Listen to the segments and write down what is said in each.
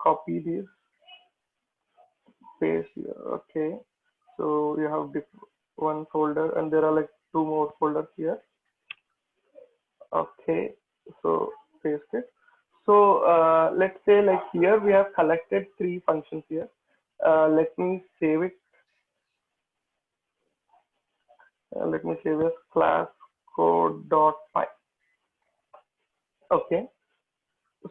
copy this, paste here. Okay, so you have one folder, and there are like two more folders here. Okay, so paste it. So let's say like here we have collected three functions here. Let me save it. Let me save as class code.py. Okay.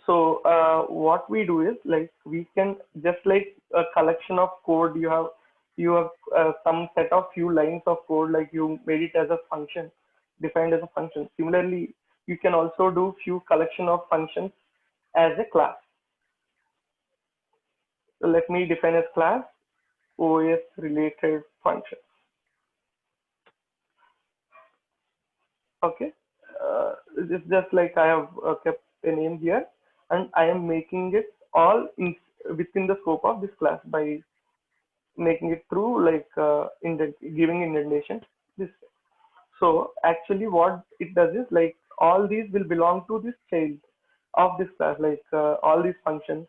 So what we do is like we can just like a collection of code. You have some set of few lines of code, like you made it as a function, defined as a function. Similarly, you can also do few collection of functions as a class. So let me define as class OS related function. Okay. It's just like I have kept a name here, and I am making it all within the scope of this class by making it through like giving indentation this. So actually what it does is like all these will belong to this child of this class, like all these functions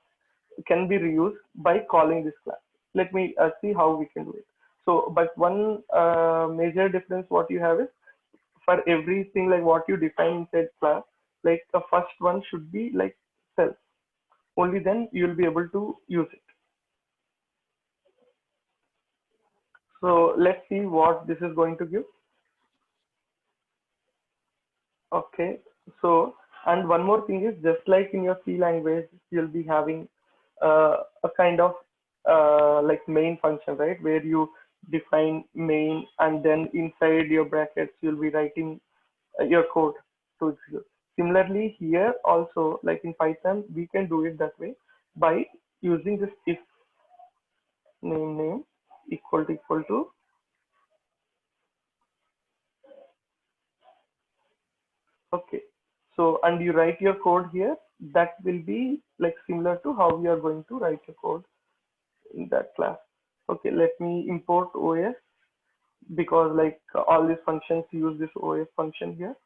can be reused by calling this class. Let me see how we can do it. So but one major difference what you have is, for everything like what you define inside class, like the first one should be like self, only then you will be able to use it. So let's see what this is going to give. Okay, so and one more thing is, just like in your C language, you'll be having a kind of like main function, right? Where you define main, and then inside your brackets, you'll be writing your code to execute. Similarly, here also, like in Python, we can do it that way by using this if name equal to. Okay. So, and you write your code here, that will be like similar to how we are going to write your code in that class. Okay, let me import OS, because like all these functions use this OS function here.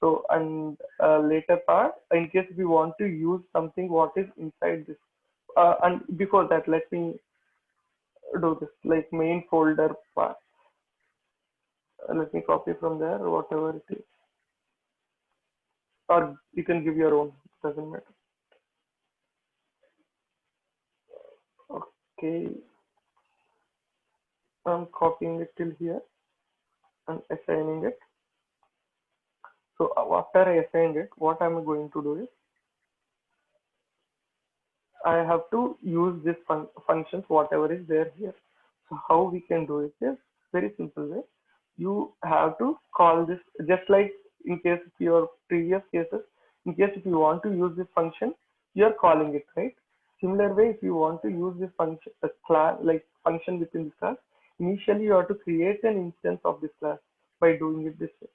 So, and later part, in case we want to use something what is inside this. And before that, let me do this like main folder part. Let me copy from there, whatever it is. Or you can give your own, doesn't matter. Okay, I'm copying it till here and assigning it. So after I assign it, what I'm going to do is I have to use this functions, whatever is there here. So how we can do it is very simple way. You have to call this, just like in case of your previous cases, in case if you want to use this function, you're calling it, right? Similar way, if you want to use this function, a class, like function within this class, initially you have to create an instance of this class by doing it this way.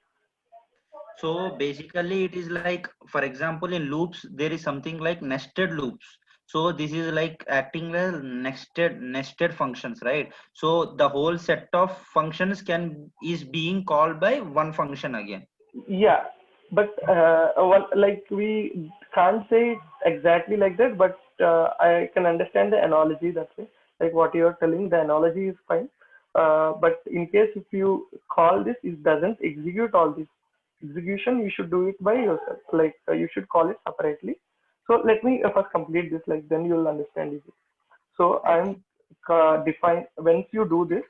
So basically it is like, for example, in loops, there is something like nested loops. So this is like acting as nested functions, right? So the whole set of functions is being called by one function again. Yeah, but well, like we can't say it exactly like that, but I can understand the analogy that way. Like what you're telling, the analogy is fine. But in case if you call this, it doesn't execute all this execution, you should do it by yourself. Like you should call it separately. So let me first complete this, like then you'll understand it. So Okay. I'm define once you do this.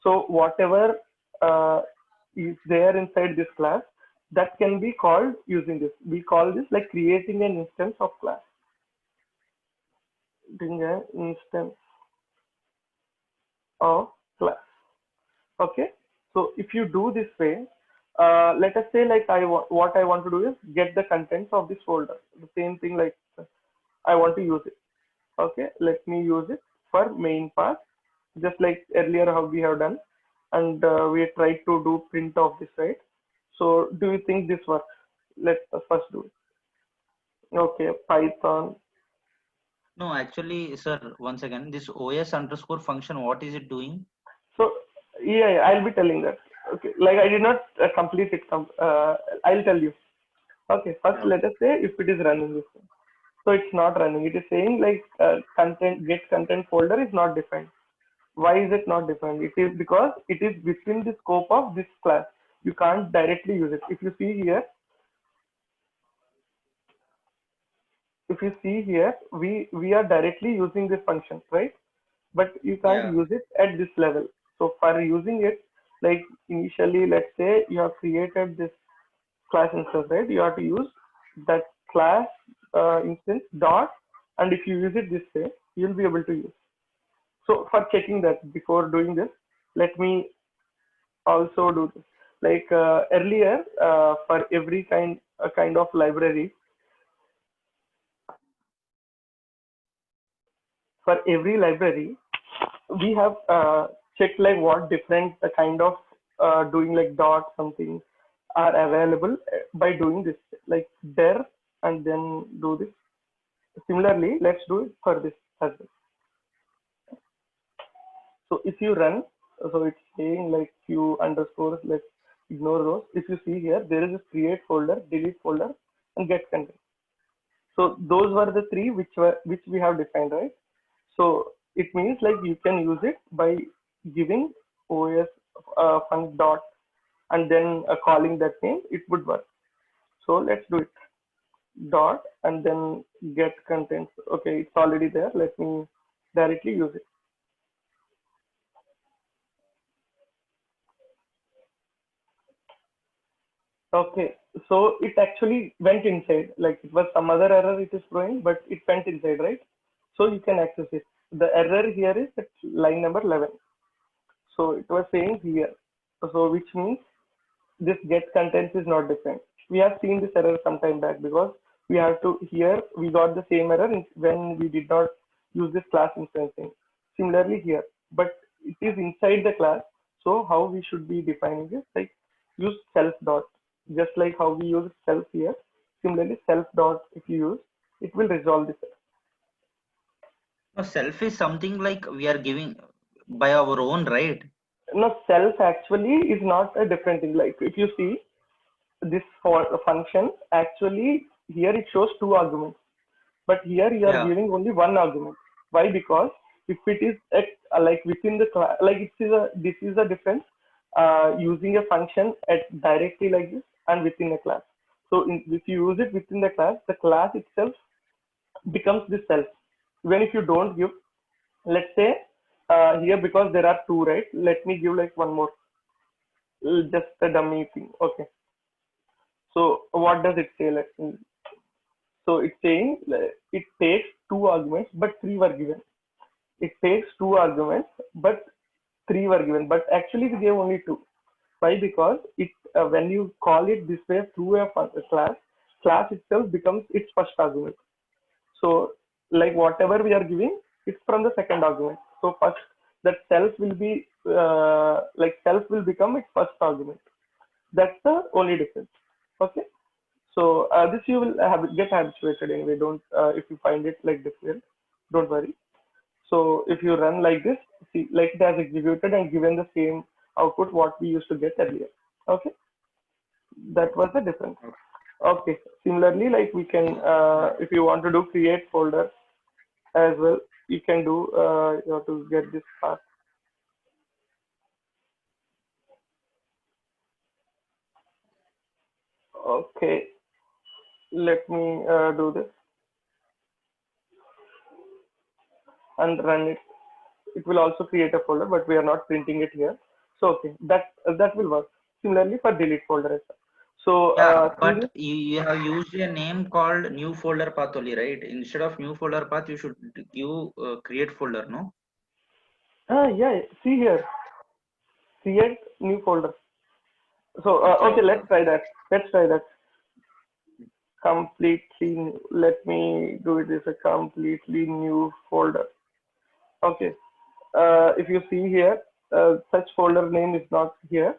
So whatever uh, is there inside this class, that can be called using this. We call this like creating an instance of class. Creating an instance of class. Okay. So if you do this way, let us say like what I want to do is get the contents of this folder. The same thing, like I want to use it. Okay, let me use it for main part, just like earlier how we have done, and we tried to do print of this, right? So do you think this works? Let's first do it. Okay, Python. No, actually, sir, once again, this OS underscore function, what is it doing? So yeah, I'll be telling that. Okay, like I did not complete it. I'll tell you. Okay, first Okay. let us say if it is running this one. So it's not running. It is saying like content get content folder is not defined. Why is it not defined? It is because it is within the scope of this class. You can't directly use it. If you see here, we are directly using this function, right? But you can't Yeah. use it at this level. So for using it, like initially, let's say you have created this class instance, right? You have to use that class instance dot, and if you use it this way, you'll be able to use. So for checking that before doing this, let me also do this. Like earlier, for every kind of library, for every library, we have checked like what different kind of doing like dot something are available by doing this, like there, and then do this. Similarly, let's do it for this as well. So if you run, so it's saying like few underscores, let's ignore those. If you see here, there is a create folder, delete folder, and get content. So those were the three which we have defined, right? So it means like you can use it by giving OS func dot and then calling that name, it would work. So let's do it. Dot and then get contents. Okay, it's already there. Let me directly use it. Okay, so it actually went inside. Like it was some other error it is throwing, but it went inside, right? So you can access it. The error here is at line number 11. So it was saying here. So which means this get contents is not different. We have seen this error some time back because we have to here we got the same error when we did not use this class instancing. Similarly here, but it is inside the class. So how we should be defining this? Like use self dot, just like how we use self here. Similarly, self dot if you use, it will resolve this error. No, self is something like we are giving by our own, right? Now self actually is not a different thing. Like if you see this for function, actually here it shows two arguments, but here you are Yeah. giving only one argument. Why? Because if it is like within the class, like this is a difference using a function at directly like this and within a class. So if you use it within the class itself becomes the self. Even if you don't give, let's say here because there are two, right? Let me give like one more, just a dummy thing. Okay. So what does it say? So it's saying it takes two arguments, but three were given. It takes two arguments, but three were given. But actually, we gave only two. Why? Because it when you call it this way through a class itself becomes its first argument. So like whatever we are giving, it's from the second argument. So first that self will be like self will become its first argument. That's the only difference. Okay. So this you will get habituated anyway. Don't if you find it like difficult, don't worry. So if you run like this, see like it has executed and given the same output what we used to get earlier. Okay, that was the difference. Okay, similarly like we can if you want to do create folder as well, you can do you have to get this part. Okay, let me do this and run it. It will also create a folder, but we are not printing it here. So okay, that will work. Similarly for delete folder as well. So Yeah, through but this, you have used a name called new folder path only, right? Instead of new folder path, you should give create folder, no? yeah, see here, create new folder. So Okay, okay, okay, let's okay. try that. Let's try that. Completely new. Let me do it as a completely new folder. Okay. If you see here, such folder name is not here.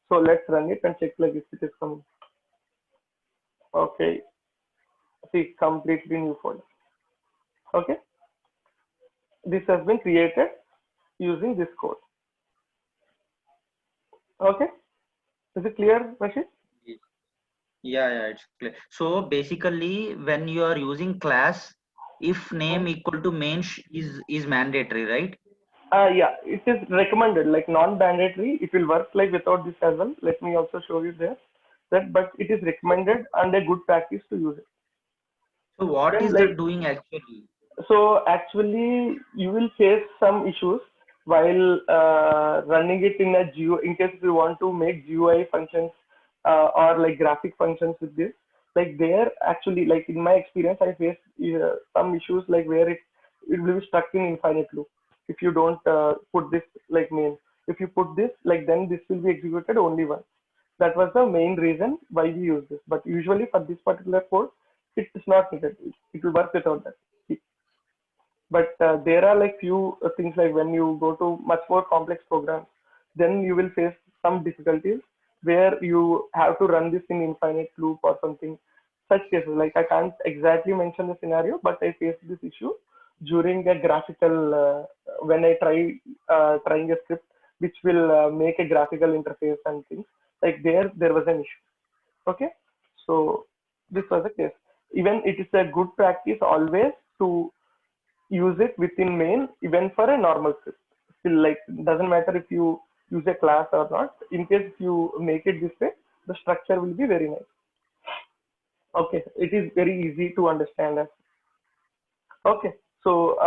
So let's run it and check like if it is coming. Okay. See, completely new folder. Okay. This has been created using this code. Okay. Is it clear, Rashid? Yes. Yeah, it's clear. So basically, when you are using class, if name equal to main is mandatory, right? Yeah, it is recommended, like non-mandatory. It will work like without this as well. Let me also show you there that, but it is recommended and a good practice to use it. So what Then is like, that doing actually? so actually you will face some issues while running it in a GUI, in case if you want to make GUI functions or like graphic functions with this. Like there actually, like in my experience, I faced some issues like where it will be stuck in infinite loop if you don't put this like main. If you put this like, then this will be executed only once. That was the main reason why we use this. But usually for this particular code, it is not needed. It will work without that. But there are like few things like when you go to much more complex programs, then you will face some difficulties where you have to run this in infinite loop or something. Such cases, like I can't exactly mention the scenario, but I faced this issue during a graphical when I trying a script which will make a graphical interface and things. Like there was an issue. Okay, so this was the case. Even it is a good practice always to use it within main even for a normal script. Still, like doesn't matter if you use a class or not. In case if you make it this way, the structure will be very nice. Okay, it is very easy to understand as. Okay, so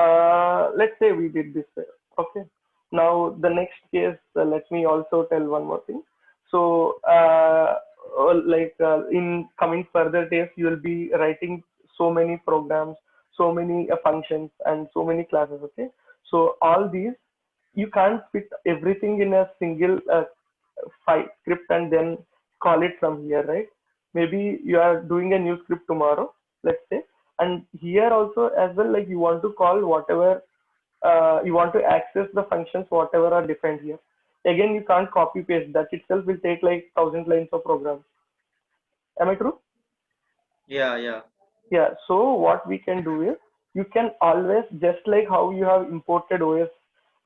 let's say we did this way. Okay, now the next case, let me also tell one more thing. So, in coming further days, you will be writing so many programs, so many functions, and so many classes. Okay, so all these you can't fit everything in a single file script and then call it from here, right? Maybe you are doing a new script tomorrow, let's say, and here also as well, like you want to call whatever you want to access the functions whatever are defined here. Again, you can't copy paste. That itself will take like 1,000 lines of program. Am I true? Yeah. Yeah. So what we can do is you can always, just like how you have imported OS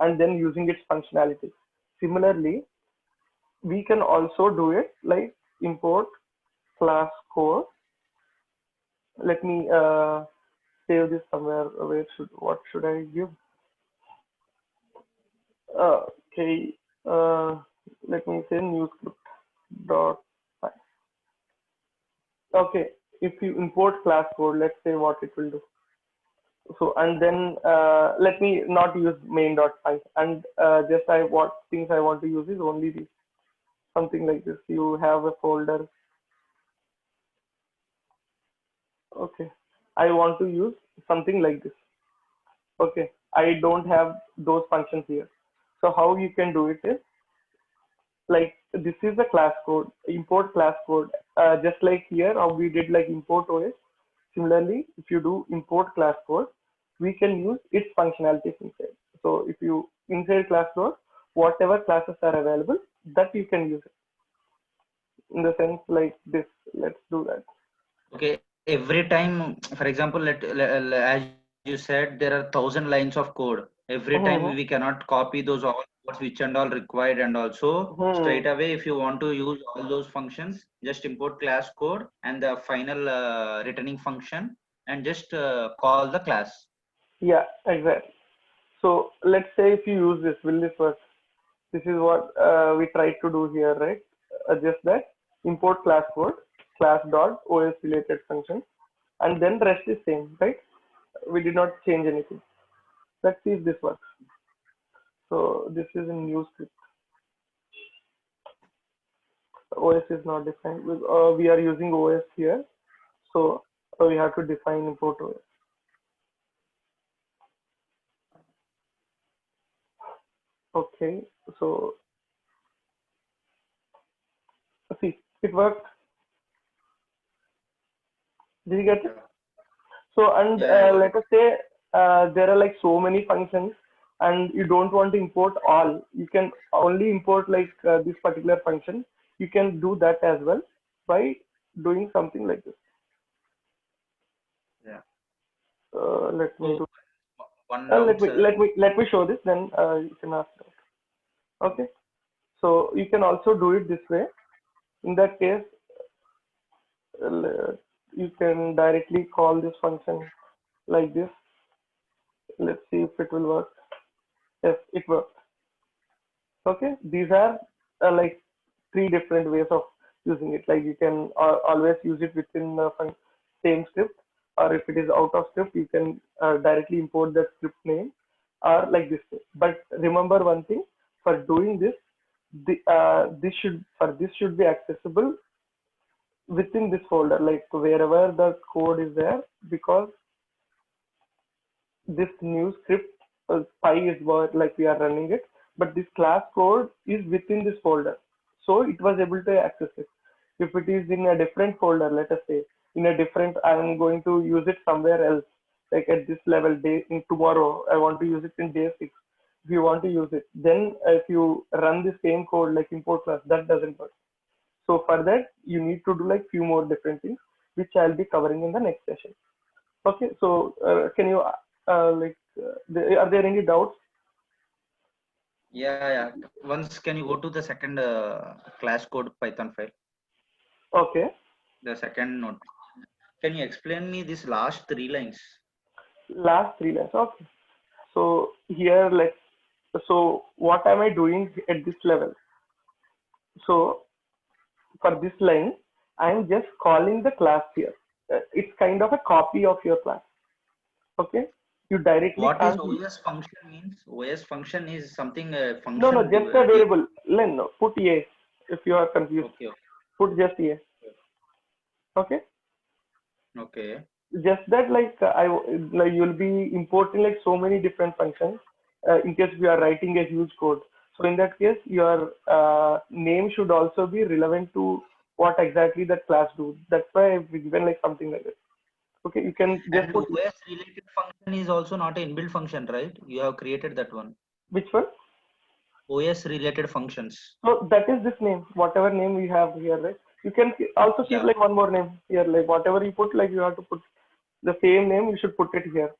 and then using its functionality. Similarly, we can also do it like import class code. Let me save this somewhere. Where should, what should I give? Okay, let me say new script dot. Okay, if you import class code, let's say what it will do. So and then let me not use main dot py, and just I what things I want to use is only this, something like this. You have a folder. Okay, I want to use something like this. Okay, I don't have those functions here. So how you can do it is like this is the class code, import class code. Just like here, how we did like import OS. Similarly, if you do import class code, we can use its functionalities inside. So if you inside class code, whatever classes are available, that you can use it. In the sense like this, let's do that. Okay, every time, for example, as you said, there are 1,000 lines of code. Every time we Hmm. cannot copy those all codes which and all required, and also straight Hmm. away, if you want to use all those functions, just import class code and the final returning function, and just call the class. Yeah, exactly. So let's say if you use this, will this work? This is what we tried to do here, right? Just that import class code, class dot OS related function, and then rest is same, right? We did not change anything. Let's see if this works. So this is a new script. OS is not defined. We are using OS here, so we have to define import OS. Okay, so see, it worked. Did you get it? Yeah, So, and yeah, I got it. let us say there are like so many functions and you don't want to import all. You can only import like this particular function. You can do that as well by doing something like this. Yeah. Let me So do. one doubt, sir. Let me show this. Then you can ask. Okay. So you can also do it this way. In that case, You can directly call this function like this. Let's see if it will work. Yes, it works. Okay, these are like three different ways of using it. Like you can always use it within the same script, or if it is out of script, you can directly import the script name, or like this way. But remember one thing: for doing this, this should be accessible within this folder, like wherever the code is there, because this new script Py is what like we are running it, but this class code is within this folder, so it was able to access it. If it is in a different folder, let us say in a different, I am going to use it somewhere else, like at this level day in tomorrow, I want to use it in day 6. If you want to use it, then if you run the same code like import class, that doesn't work. So for that, you need to do like few more different things, which I'll be covering in the next session. Okay, so can you are there any doubts? Yeah. Once can you go to the second class code Python file, Okay, the second note? Can you explain me this last 3 lines? last 3 lines. Okay, so here so what am I doing at this level? So for this line, I'm just calling the class here. It's kind of a copy of your class. Okay, you directly What is can't. OS function means? OS function is something No, function. just a variable. No, put a. If you are confused, Okay. put just a. Okay, Okay. just that like you'll be importing like so many different functions in case we are writing a huge code. So in that case, your name should also be relevant to what exactly that class do. That's why we given like something like this. Okay, you can just And put OS related function is also not an inbuilt function, right? You have created that one. which one. OS related functions. So that is this name, whatever name we have here, right? You can also keep Yeah. like one more name here, like whatever you put, like you have to put the same name. You should put it here.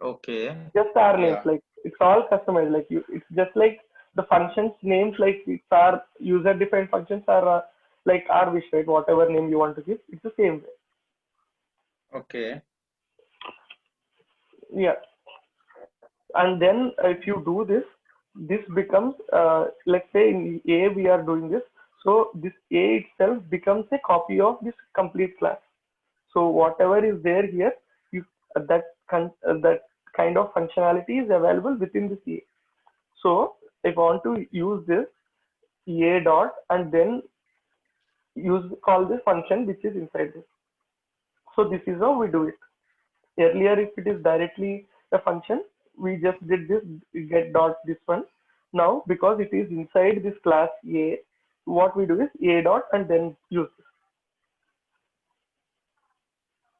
Okay. Just our names, Yeah. like it's all customized. Like you, it's just like the functions names, like it's our user defined functions are like our wish, right? Whatever name you want to give, it's the same way. Okay. Yeah. And then if you do this, this becomes let's say in A we are doing this, so this A itself becomes a copy of this complete class. So whatever is there here, you that kind of functionality is available within this A. So if I want to use this A dot and then call this function which is inside this. So this is how we do it. Earlier, if it is directly a function, we just did this get dot this one. Now, because it is inside this class A, what we do is A dot and then use this.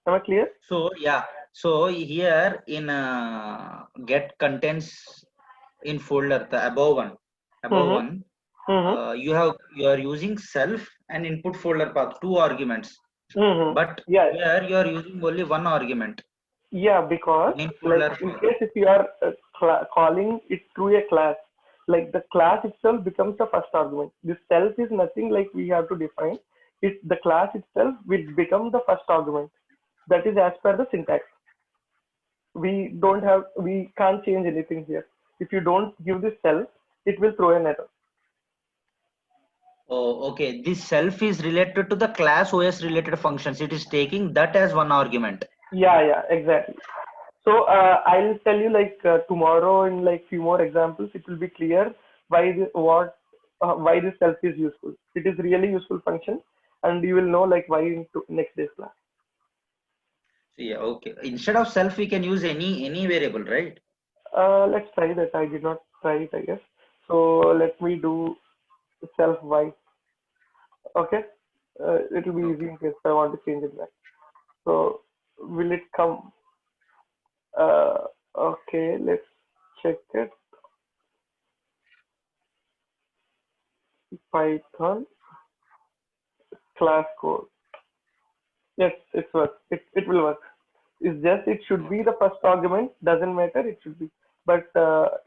Am I clear? So yeah. So here in get contents in folder, the above Mm-hmm. one, Mm-hmm. you are using self and input folder path, 2 arguments. Mm-hmm. But Yeah. here you are using only one argument, Yeah, because main like folder in file. case if you are calling it through a class, like the class itself becomes the first argument. This self is nothing like we have to define. It the class itself will become the first argument. That is as per the syntax. We can't change anything here. If you don't give this self, it will throw an error. Oh, okay. This self is related to the class OS related functions. It is taking that as one argument. Yeah, exactly. So I'll tell you like tomorrow in like few more examples, it will be clear why this self is useful. It is really useful function, and you will know like why in next day's class. So yeah, okay. Instead of self, we can use any variable, right? Let's try that. I did not try it, I guess. So let me do self y. Okay, it will be easy Okay. in case I want to change it back. So will it come? Okay, let's check it. Python class code. Yes, it's work. It will work. It's just it should be Okay. the first argument. Doesn't matter. It should be, but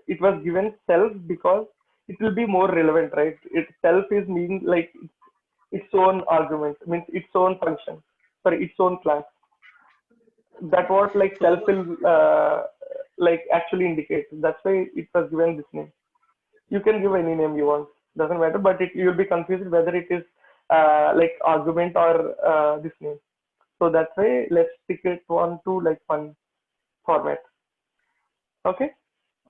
it was given self because it will be more relevant, right? It self is mean like its own argument, means its own function, sorry, its own class. That what like self So will like actually indicate. That's why it was given this name. You can give any name you want, doesn't matter, but you'll be confused whether it is like argument or this name. So that's why let's stick it one to like one format. Okay.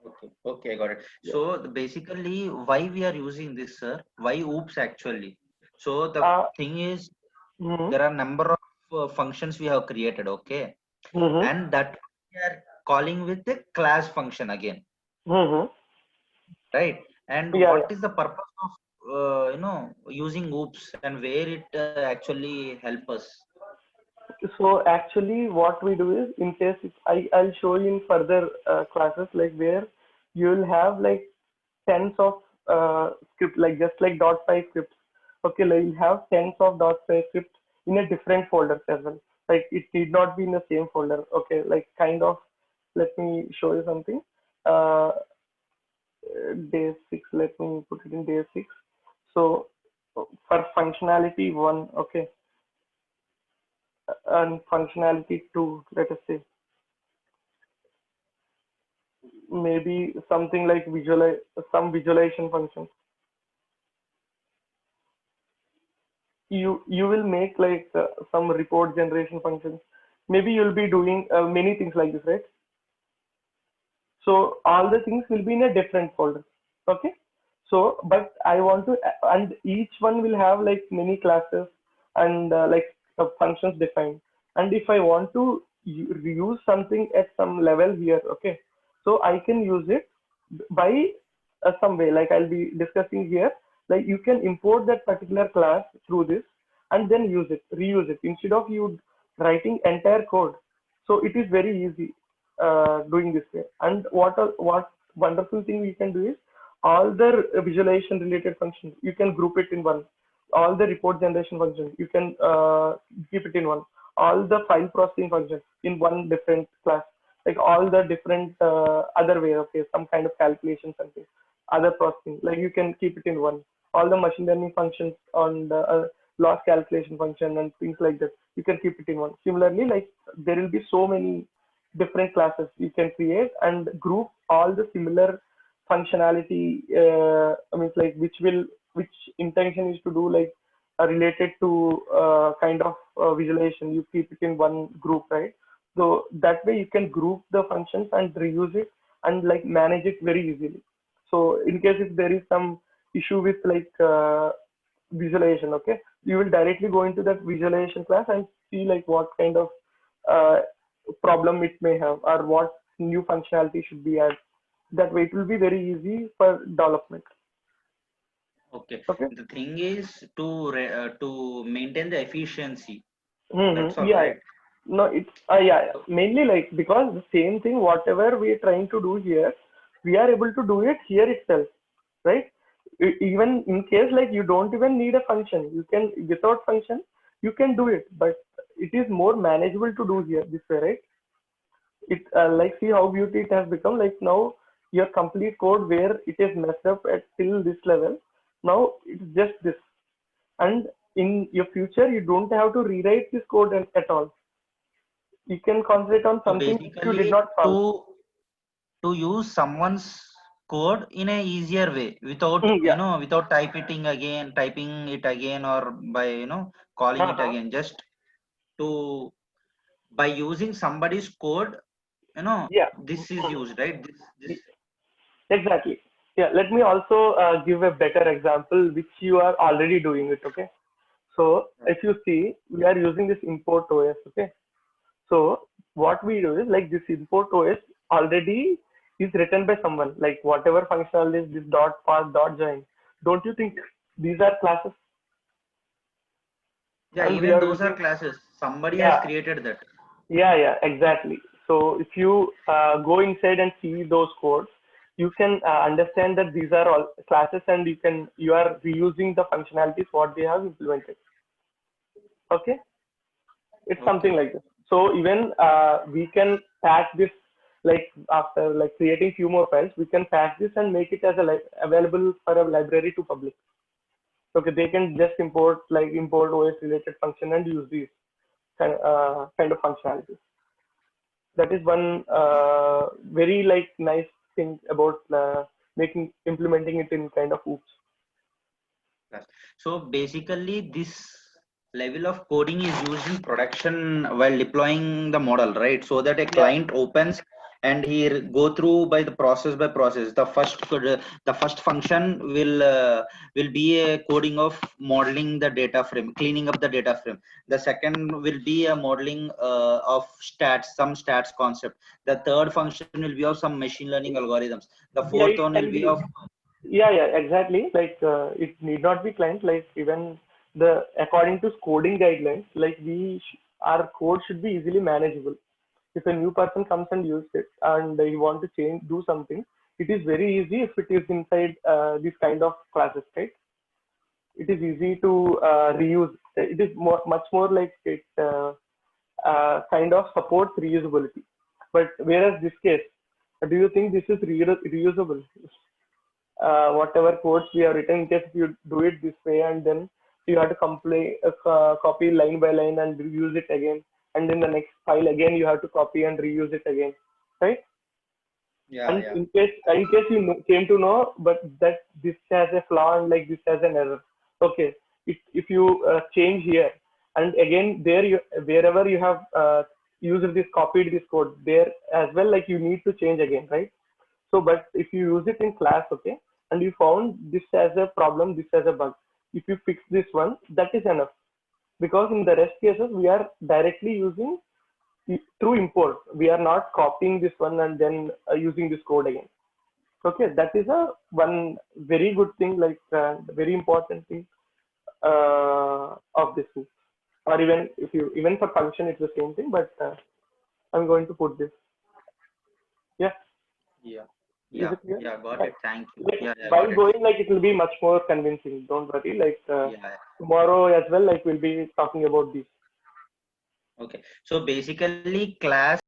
okay, okay, got it. Yeah. So basically, why we are using this, sir? Why oops actually? So the uh, thing is, mm-hmm, there are number of functions we have created, okay, mm-hmm, and that we are calling with the class function again, mm-hmm. right? And Yeah, what is the purpose of using oops and where it actually help us? yeah. So actually what we do is, in case I'll show you in further classes, like where you'll have like tens of script, like just like .py scripts. Okay, like you have tens of .py scripts in a different folders as well. Like it need not be in the same folder. Okay, like kind of. Let me show you something. Uh, day six. Let me put it in day six. So for functionality one, okay, and functionality two, let us say maybe something like visualize some visualization functions. You will make like some report generation functions. Maybe you'll be doing many things like this, right? So all the things will be in a different folder. Okay. So, but I want to, and each one will have like many classes and like functions defined. And if I want to use something at some level here, okay, so I can use it by some way. Like I'll be discussing here. Like you can import that particular class through this and then use it, reuse it instead of you writing entire code. So it is very easy doing this way. And what wonderful thing we can do is all the visualization related functions you can group it in one. All the report generation functions you can keep it in one. All the file processing functions in one different class. Like all the different other way, okay, some kind of calculation, something other processing. Like you can keep it in one. All the machine learning functions on the loss calculation function and things like that. You can keep it in one. Similarly, like there will be so many different classes you can create and group all the similar functionality. I mean, like which intention is to do like related to kind of visualization. You keep it in one group, right? So that way you can group the functions and reuse it and like manage it very easily. So in case if there is some issue with like visualization, okay, you will directly go into that visualization class and see like what kind of uh, problem it may have or what new functionality should be added. That way it will be very easy for development. Okay, Okay. the thing is to maintain the efficiency. That's Mm-hmm. all, Yeah, yeah. right? No, it's yeah, yeah. Mainly like because the same thing, whatever we are trying to do here, we are able to do it here itself, right? Even in case like you don't even need a function, you can without function you can do it, but it is more manageable to do here this way, right? It like see how beauty it has become. Like now your complete code where it is messed up at till this level, now it's just this, and in your future you don't have to rewrite this code at all. You can concentrate on So something which you did basically, not solve. to use someone's code in a easier way without Yeah. without typing it again, or by calling it Uh-huh. again, just to by using somebody's code, you know Yeah. this is Mhm. used, right? This Exactly. Yeah. Let me also give a better example which you are already doing it. Okay. So if you see, we are using this import OS. Okay. So what we do is like this import OS already is written by someone. Like whatever functional is this dot path dot join. Don't you think these are classes? Yeah, And we even are those are using, classes, somebody has yeah, created that. yeah, yeah, exactly. So if you go inside and see those codes, you can understand that these are all classes, and you are reusing the functionalities what they have implemented. Okay, it's something Okay, like this. So even we can patch this, like after like creating few more files, we can patch this and make it as a available for a library to public. Okay, they can just import OS related function and use these kind of functionalities. That is one very like nice thing about implementing it in kind of OOPS. Yes. So basically, this level of coding is used in production while deploying the model, right? So that a Yeah, client opens and he go through by the process by process. The first function will be a coding of modeling the data frame, cleaning up the data frame. The second will be a modeling of stats, some stats concept. The third function will be of some machine learning algorithms. The yeah, fourth it one will can be be. of Yeah, exactly. Like it need not be client. Like even the according to coding guidelines, like our code should be easily manageable. If a new person comes and uses it and they want to do something, it is very easy if it is inside this kind of classes, right? It is easy to reuse. It is much more like it kind of supports reusability. But whereas this case, do you think this is reusable? Whatever codes we have written, just you do it this way, and then you have to copy line by line and reuse it again, and in the next file again you have to copy and reuse it again, right? yeah, And yeah. in case you came to know, but that this has a flaw and like this has an error. Okay, if you change here and again there you wherever you have used this copied this code there as well, like you need to change again, right? So, but if you use it in class, okay, and you found this as a problem, this as a bug, if you fix this one, that is enough. Because in the rest cases, we are directly using through import. We are not copying this one and then using this code again. Okay, that is a one very good thing, like very important thing of this tool. Or even if you even for function, it's the same thing. But I'm going to put this. Yeah, Yeah, is yeah, it clear? yeah, got Right. it. Thank you. Like Yeah, yeah, while got it. going, like it will be much more convincing. Don't worry. Like Yeah, tomorrow as well, like we'll be talking about this. okay. So basically, class